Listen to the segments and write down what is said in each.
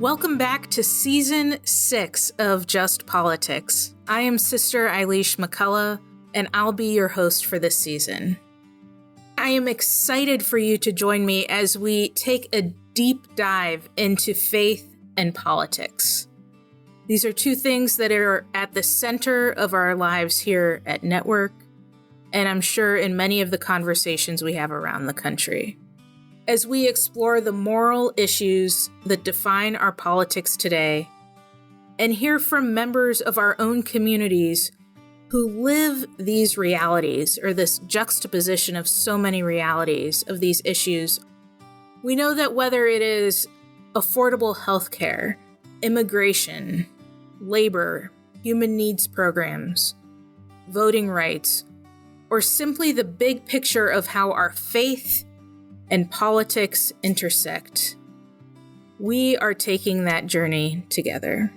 Welcome back to Season 6 of Just Politics. I am Sister Eilis McCulloh, and I'll be your host for this season. I am excited for you to join me as we take a deep dive into faith and politics. These are two things that are at the center of our lives here at Network, and I'm sure in many of the conversations we have around the country. As we explore the moral issues that define our politics today, and hear from members of our own communities who live these realities, or this juxtaposition of so many realities of these issues, we know that whether it is affordable healthcare, immigration, labor, human needs programs, voting rights, or simply the big picture of how our faith and politics intersect, we are taking that journey together.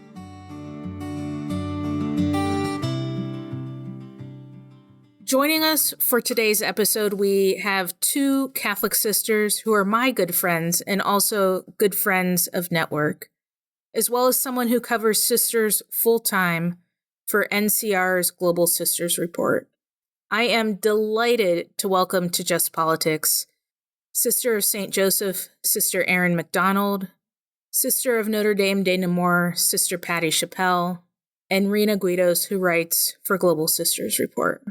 Joining us for today's episode, we have two Catholic sisters who are my good friends and also good friends of Network, as well as someone who covers sisters full-time for NCR's Global Sisters Report. I am delighted to welcome to Just Politics Sister of St. Joseph, Sister Erin McDonald, Sister of Notre Dame de Namur, Sister Patricia Chappell, and Rhina Guidos, who writes for Global Sisters Report.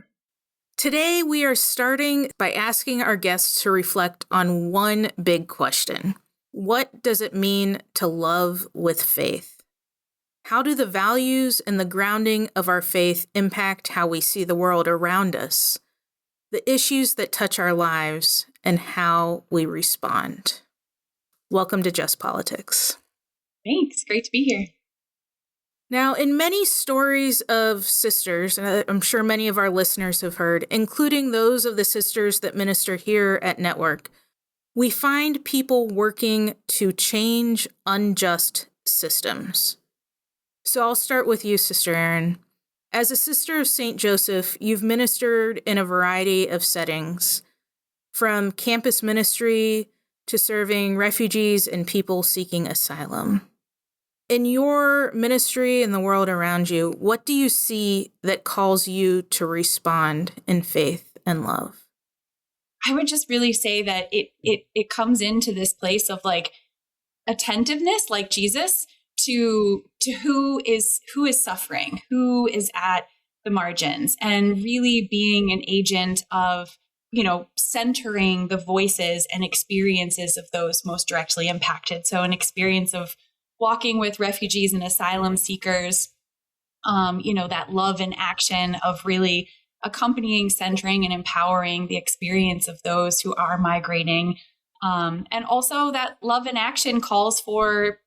Today, we are starting by asking our guests to reflect on one big question. What does it mean to love with faith? How do the values and the grounding of our faith impact how we see the world around us, the issues that touch our lives, and how we respond? Welcome to Just Politics. Thanks. Great to be here. Now, in many stories of sisters, and I'm sure many of our listeners have heard, including those of the sisters that minister here at Network, we find people working to change unjust systems. So I'll start with you, Sister Erin. As a sister of St. Joseph, you've ministered in a variety of settings, from campus ministry to serving refugees and people seeking asylum. In your ministry and the world around you, what do you see that calls you to respond in faith and love? I would just really say that it comes into this place of like attentiveness, like Jesus, to who is suffering, who is at the margins, and really being an agent of, centering the voices and experiences of those most directly impacted. So an experience of walking with refugees and asylum seekers, that love and action of really accompanying, centering, and empowering the experience of those who are migrating. And also that love and action calls for,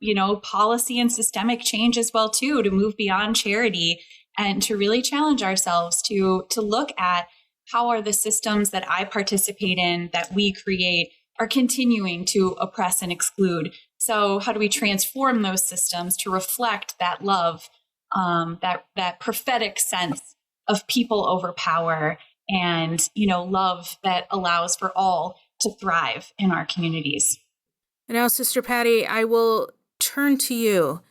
policy and systemic change as well, too, to move beyond charity and to really challenge ourselves to look at how are the systems that I participate in, that we create, are continuing to oppress and exclude. So how do we transform those systems to reflect that love, that prophetic sense of people over power and, love that allows for all to thrive in our communities? Now, Sister Patty, I will turn to you.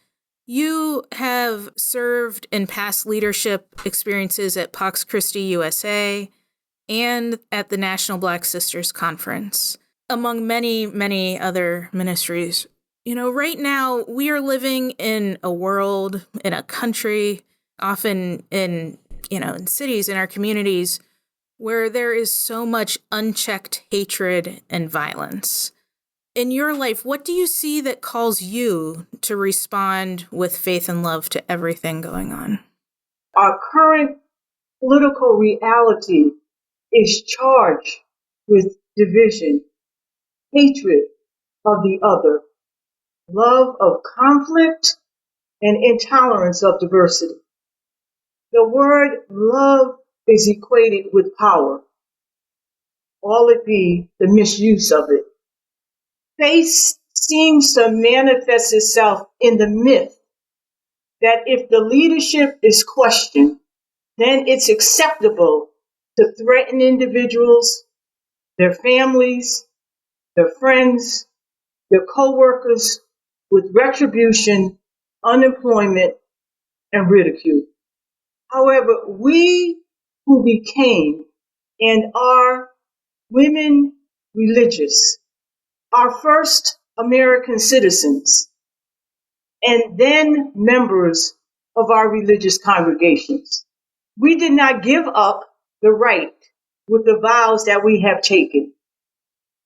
You have served in past leadership experiences at Pax Christi USA and at the National Black Sisters Conference, among many, many other ministries. Right now we are living in a world, in a country, often in cities, in our communities, where there is so much unchecked hatred and violence. In your life, what do you see that calls you to respond with faith and love to everything going on? Our current political reality is charged with division, hatred of the other, love of conflict, and intolerance of diversity. The word love is equated with power, all it be the misuse of it. Faith seems to manifest itself in the myth that if the leadership is questioned, then it's acceptable to threaten individuals, their families, their friends, their co-workers, with retribution, unemployment, and ridicule. However, we who became and are women religious, are first American citizens, and then members of our religious congregations. We did not give up the right with the vows that we have taken,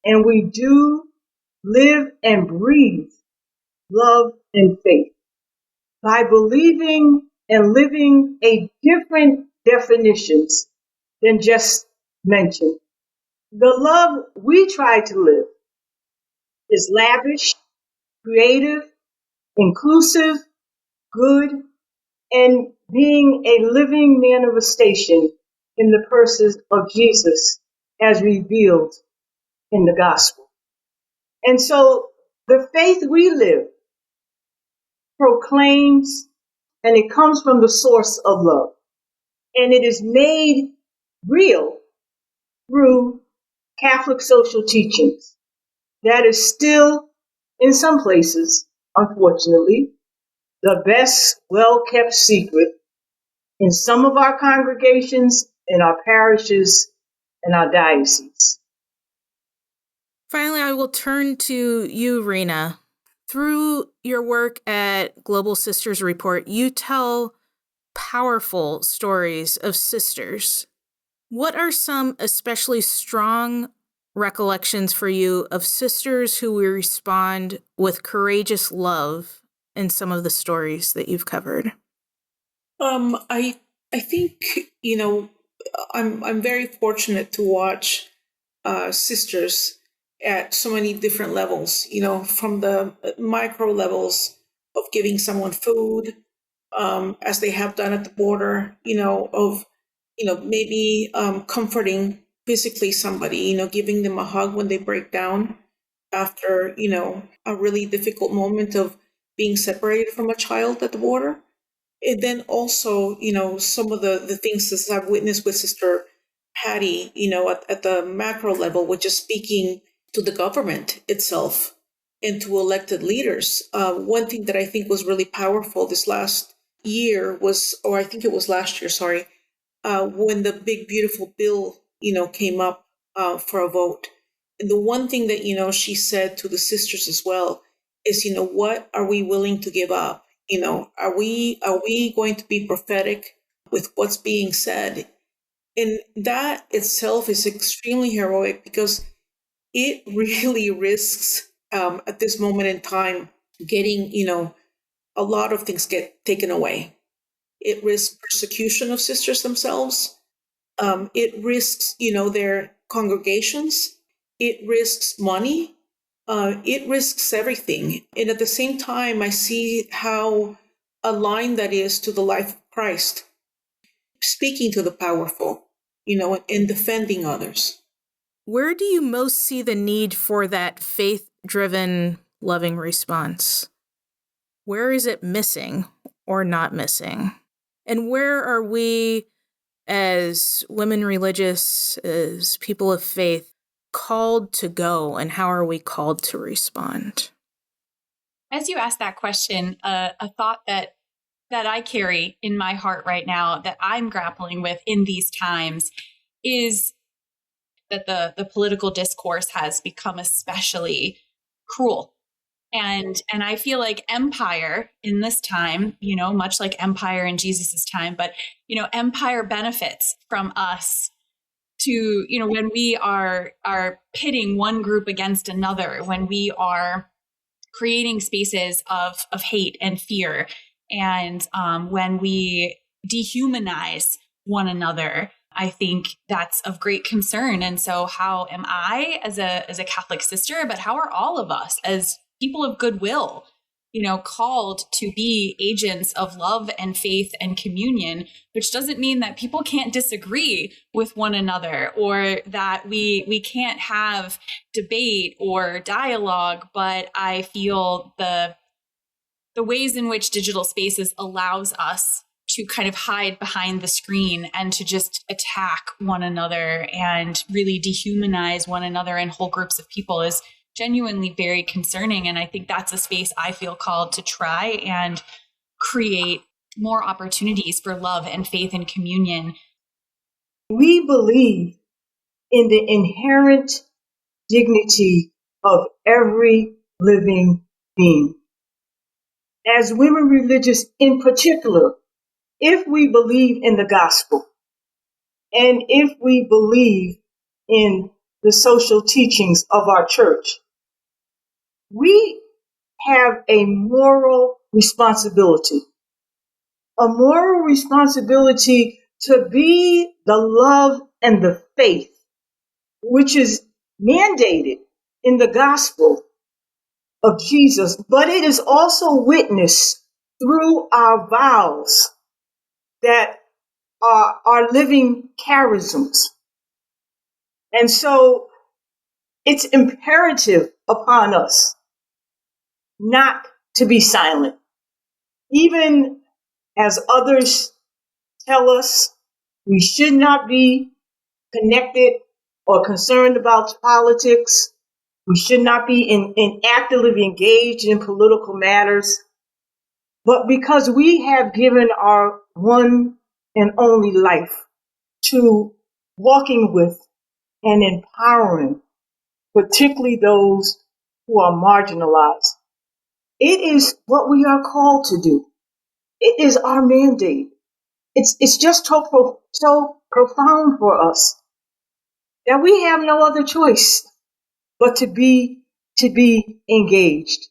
and we do live and breathe love and faith by believing and living a different definitions than just mentioned. The love we try to live is lavish, creative, inclusive, good, and being a living manifestation in the person of Jesus as revealed in the gospel. And so the faith we live proclaims, and it comes from the source of love. And it is made real through Catholic social teachings. That is still, in some places, unfortunately, the best well-kept secret in some of our congregations, in our parishes, and our dioceses. Finally, I will turn to you, Rhina. Through your work at Global Sisters Report, you tell powerful stories of sisters. What are some especially strong recollections for you of sisters who respond with courageous love in some of the stories that you've covered? I think, I'm very fortunate to watch sisters at so many different levels, from the micro levels of giving someone food, as they have done at the border, maybe comforting physically somebody, giving them a hug when they break down after, a really difficult moment of being separated from a child at the border. And then also, some of the things that I've witnessed with Sister Patty, at the macro level, which is speaking to the government itself and to elected leaders. One thing that I think was really powerful this last year was, or I think it was last year, sorry, when the big, beautiful bill, came up for a vote. And the one thing that, she said to the sisters as well is, what are we willing to give up? Are we going to be prophetic with what's being said? And that itself is extremely heroic because it really risks at this moment in time getting, a lot of things get taken away. It risks persecution of sisters themselves. It risks, their congregations. It risks money. It risks everything. And at the same time, I see how aligned that is to the life of Christ, speaking to the powerful, and defending others. Where do you most see the need for that faith-driven, loving response? Where is it missing or not missing? And where are we, as women religious, as people of faith, called to go, and how are we called to respond? As you ask that question, a thought that I carry in my heart right now that I'm grappling with in these times is that the political discourse has become especially cruel. And I feel like empire in this time, much like empire in Jesus's time, but, empire benefits from us to, when we are pitting one group against another, when we are creating spaces of hate and fear, and when we dehumanize one another, I think that's of great concern. And so how am I as a Catholic sister, but how are all of us as people of goodwill, called to be agents of love and faith and communion, which doesn't mean that people can't disagree with one another or that we can't have debate or dialogue. But I feel the ways in which digital spaces allows us to kind of hide behind the screen and to just attack one another and really dehumanize one another and whole groups of people is genuinely very concerning. And I think that's a space I feel called to try and create more opportunities for love and faith and communion. We believe in the inherent dignity of every living being. As women religious in particular, if we believe in the gospel and if we believe in the social teachings of our church, we have a moral responsibility to be the love and the faith which is mandated in the gospel of Jesus, but it is also witnessed through our vows that are living charisms. And so it's imperative upon us not to be silent. Even as others tell us we should not be connected or concerned about politics, we should not be actively engaged in political matters, but because we have given our one and only life to walking with and empowering, particularly those who are marginalized. It is what we are called to do. It is our mandate. It's just so profound for us that we have no other choice but to be engaged.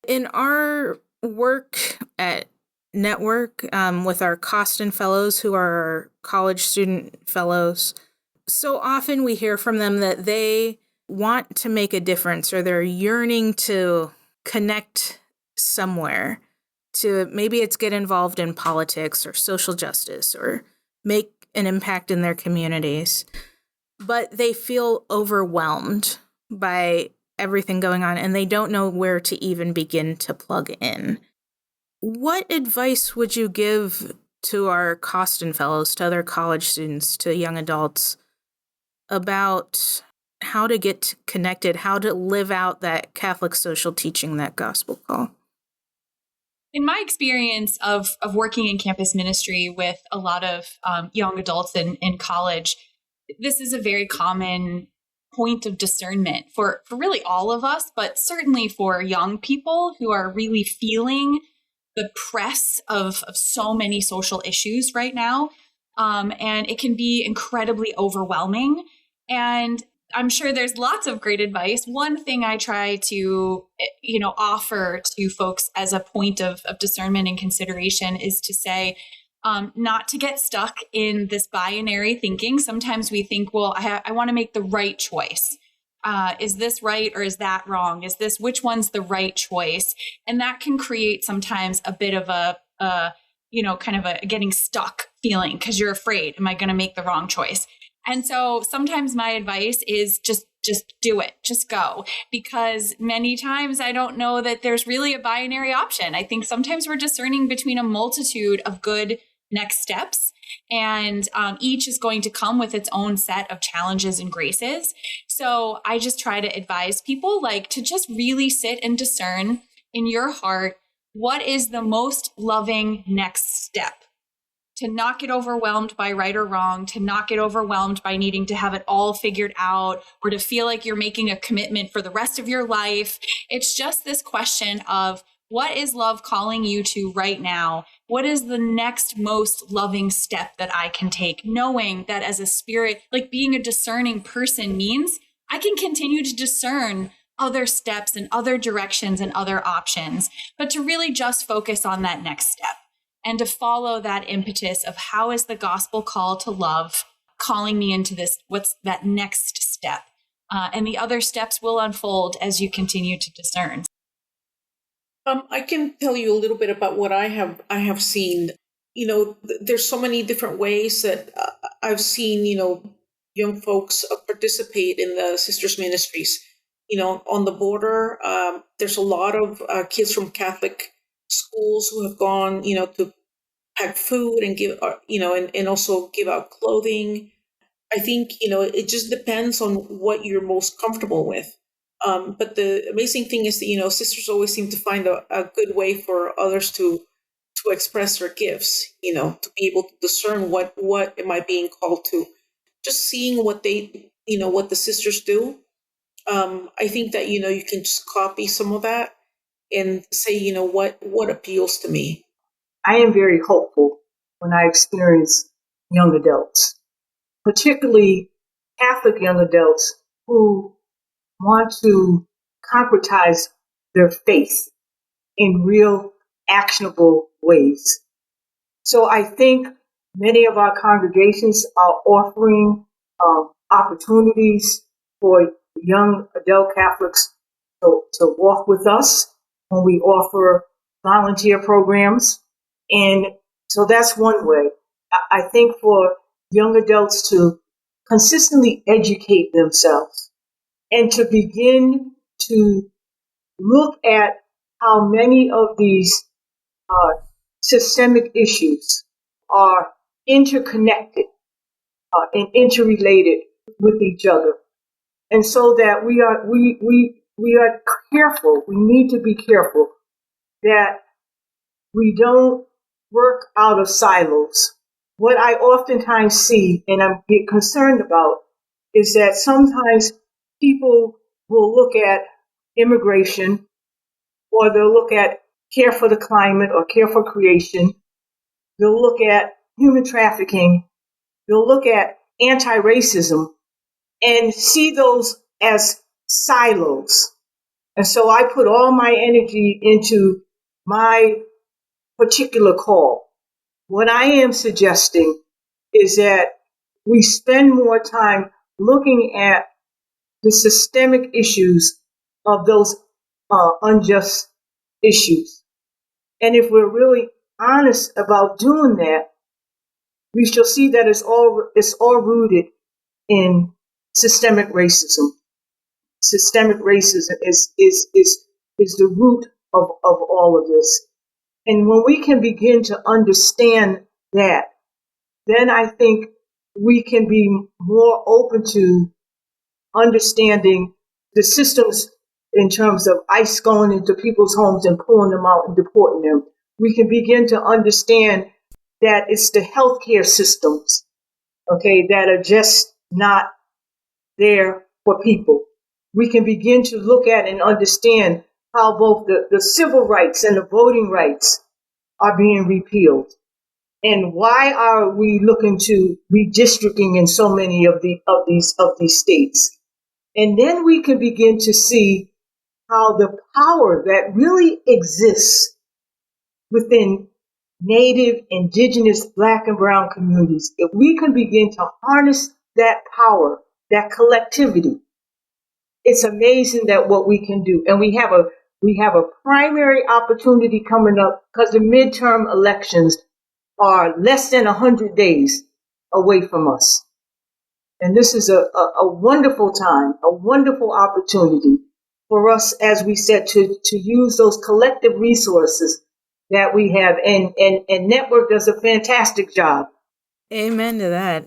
In our work at Network with our Costin Fellows, who are our college student fellows, so often we hear from them that they want to make a difference, or they're yearning to connect somewhere, to maybe it's get involved in politics or social justice or make an impact in their communities. But they feel overwhelmed by everything going on, and they don't know where to even begin to plug in. What advice would you give to our Costin Fellows, to other college students, to young adults about how to get connected, how to live out that Catholic social teaching, that gospel call? In my experience of working in campus ministry with a lot of young adults in college, this is a very common point of discernment for really all of us, but certainly for young people who are really feeling the press of so many social issues right now. And it can be incredibly overwhelming. And I'm sure there's lots of great advice. One thing I try to, offer to folks as a point of discernment and consideration is to say, not to get stuck in this binary thinking. Sometimes we think, well, I want to make the right choice. Is this right or is that wrong? Which one's the right choice? And that can create sometimes a bit of a kind of a getting stuck feeling because you're afraid, am I going to make the wrong choice? And so sometimes my advice is just do it, just go, because many times I don't know that there's really a binary option. I think sometimes we're discerning between a multitude of good next steps, and each is going to come with its own set of challenges and graces. So I just try to advise people to just really sit and discern in your heart, what is the most loving next step? To not get overwhelmed by right or wrong, to not get overwhelmed by needing to have it all figured out, or to feel like you're making a commitment for the rest of your life. It's just this question of, what is love calling you to right now? What is the next most loving step that I can take? Knowing that as a spirit, being a discerning person means I can continue to discern other steps and other directions and other options, but to really just focus on that next step and to follow that impetus of how is the gospel call to love calling me into this, what's that next step? And the other steps will unfold as you continue to discern. I can tell you a little bit about what I have seen. There's so many different ways that I've seen, young folks participate in the sisters ministries. On the border, there's a lot of kids from Catholic schools who have gone, to pack food and give, and also give out clothing. I think, it just depends on what you're most comfortable with. But the amazing thing is that, sisters always seem to find a good way for others to express their gifts, to be able to discern what am I being called to. Just seeing what what the sisters do. I think that, you can just copy some of that and say, what appeals to me. I am very hopeful when I experience young adults, particularly Catholic young adults who want to concretize their faith in real, actionable ways. So I think many of our congregations are offering opportunities for young adult Catholics to walk with us when we offer volunteer programs. And so that's one way. I think for young adults to consistently educate themselves and to begin to look at how many of these systemic issues are interconnected and interrelated with each other. And so that we are careful, we need to be careful that we don't work out of silos. What I oftentimes see and I'm concerned about is that sometimes people will look at immigration, or they'll look at care for the climate or care for creation. They'll look at human trafficking. They'll look at anti-racism and see those as silos. And so I put all my energy into my particular call. What I am suggesting is that we spend more time looking at the systemic issues of those unjust issues. And if we're really honest about doing that, we shall see that it's all rooted in systemic racism. Systemic racism is the root of all of this. And when we can begin to understand that, then I think we can be more open to understanding the systems in terms of ICE going into people's homes and pulling them out and deporting them. We can begin to understand that it's the healthcare systems, okay, that are just not there for people. We can begin to look at and understand how both the civil rights and the voting rights are being repealed. And why are we looking to redistricting in so many of these states? And then we can begin to see how the power that really exists within Native, Indigenous, Black and Brown communities, if we can begin to harness that power, that collectivity, it's amazing that what we can do. And we have a primary opportunity coming up because the midterm elections are less than 100 days away from us. And this is a wonderful time, a wonderful opportunity for us, as we said, to use those collective resources that we have. And Network does a fantastic job. Amen to that.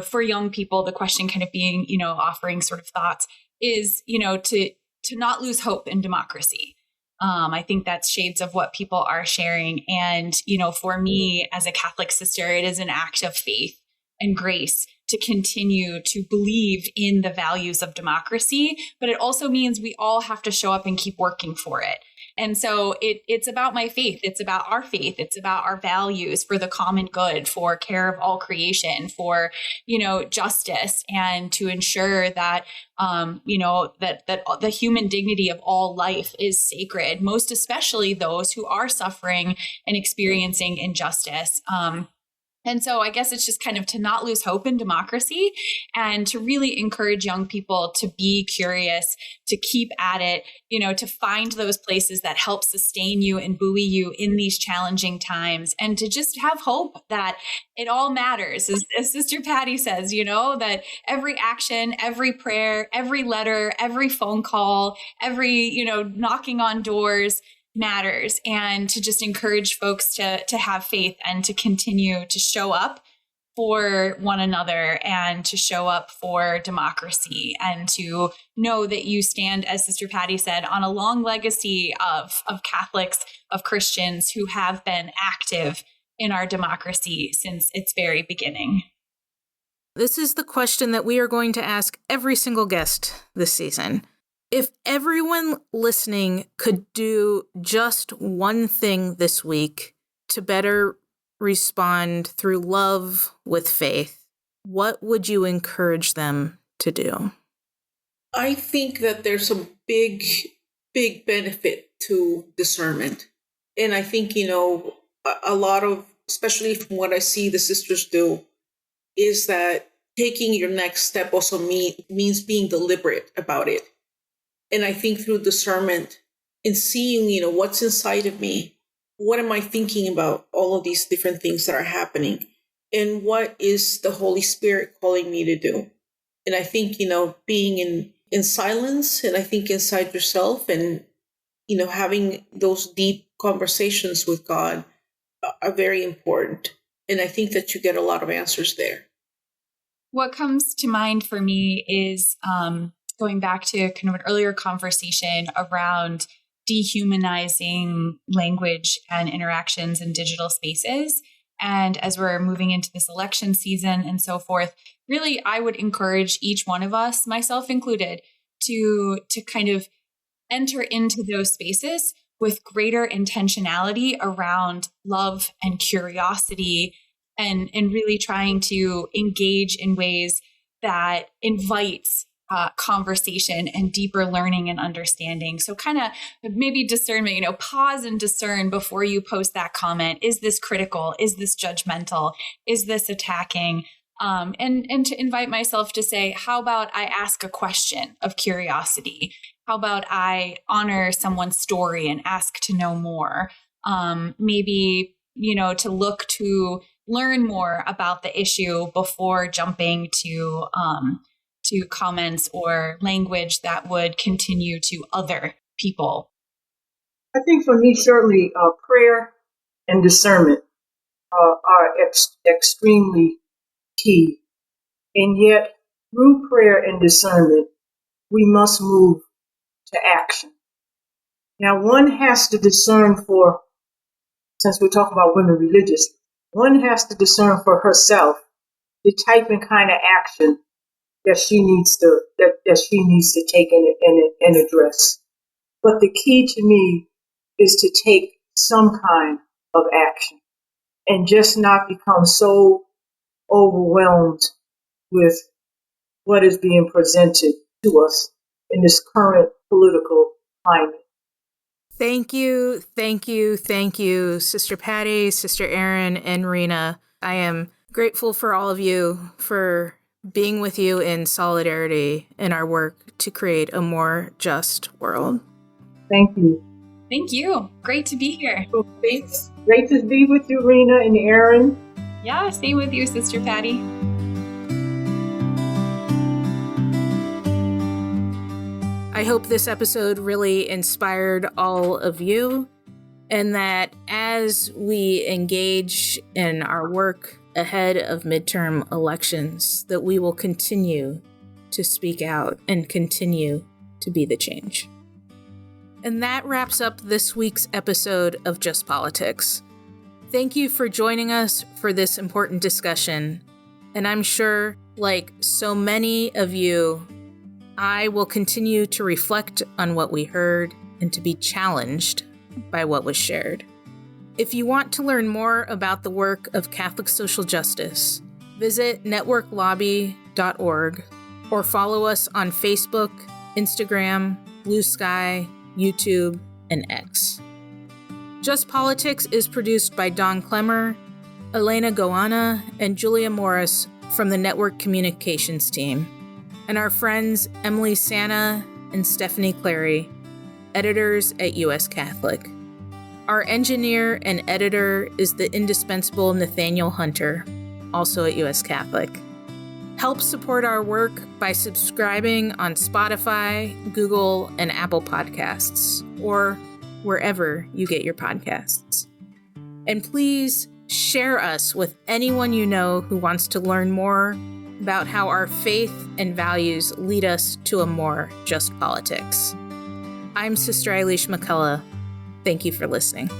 For young people, the question kind of being, offering sort of thoughts is, to not lose hope in democracy. I think that's shades of what people are sharing. And, for me as a Catholic sister, it is an act of faith and grace to continue to believe in the values of democracy. But it also means we all have to show up and keep working for it. And so it's about my faith. It's about our faith. It's about our values for the common good, for care of all creation, for, justice, and to ensure that, that the human dignity of all life is sacred, most especially those who are suffering and experiencing injustice. And so I guess it's just kind of to not lose hope in democracy and to really encourage young people to be curious, to keep at it, to find those places that help sustain you and buoy you in these challenging times, and to just have hope that it all matters. As Sister Patty says, that every action, every prayer, every letter, every phone call, every, knocking on doors matters, and to just encourage folks to have faith and to continue to show up for one another and to show up for democracy, and to know that you stand, as Sister Patty said, on a long legacy of Catholics, of Christians who have been active in our democracy since its very beginning. This is the question that we are going to ask every single guest this season. If everyone listening could do just one thing this week to better respond through love with faith, what would you encourage them to do? I think that there's a big benefit to discernment. And I think, a lot of, especially from what I see the sisters do, is that taking your next step also means being deliberate about it. And I think through discernment and seeing, what's inside of me, what am I thinking about all of these different things that are happening? And what is the Holy Spirit calling me to do? And I think, being in silence, and I think inside yourself, and, having those deep conversations with God are very important. And I think that you get a lot of answers there. What comes to mind for me is going back to kind of an earlier conversation around dehumanizing language and interactions in digital spaces. And as we're moving into this election season and so forth, really, I would encourage each one of us, myself included, to kind of enter into those spaces with greater intentionality around love and curiosity, and really trying to engage in ways that invites conversation and deeper learning and understanding. So kind of maybe discernment, pause and discern before you post that comment. Is this critical? Is this judgmental? Is this attacking? And to invite myself to say, how about I ask a question of curiosity? How about I honor someone's story and ask to know more? Maybe, to look to learn more about the issue before jumping to comments or language that would continue to other people. I think for me, certainly prayer and discernment are extremely key. And yet, through prayer and discernment, we must move to action. Now, one has to discern for, since we're talking about women religious, one has to discern for herself the type and kind of action that she needs to take and address. But the key to me is to take some kind of action and just not become so overwhelmed with what is being presented to us in this current political climate. Thank you, Sister Patty, Sister Erin, and Rhina. I am grateful for all of you for being with you in solidarity in our work to create a more just world. Thank you. Thank you. Great to be here. Thanks. Great to be with you, Rhina and Erin. Yeah, same with you, Sister Patty. I hope this episode really inspired all of you, and that as we engage in our work ahead of midterm elections, that we will continue to speak out and continue to be the change. And that wraps up this week's episode of Just Politics. Thank you for joining us for this important discussion. And I'm sure, like so many of you, I will continue to reflect on what we heard and to be challenged by what was shared. If you want to learn more about the work of Catholic social justice, visit networklobby.org or follow us on Facebook, Instagram, Blue Sky, YouTube, and X. Just Politics is produced by Don Clemmer, Elena Goana, and Julia Morris from the Network Communications team, and our friends Emily Santa and Stephanie Clary, editors at US Catholic. Our engineer and editor is the indispensable Nathaniel Hunter, also at US Catholic. Help support our work by subscribing on Spotify, Google, and Apple Podcasts, or wherever you get your podcasts. And please Share us with anyone you know who wants to learn more about how our faith and values lead us to a more just politics. I'm Sister Eilis McCulloh. Thank you for listening.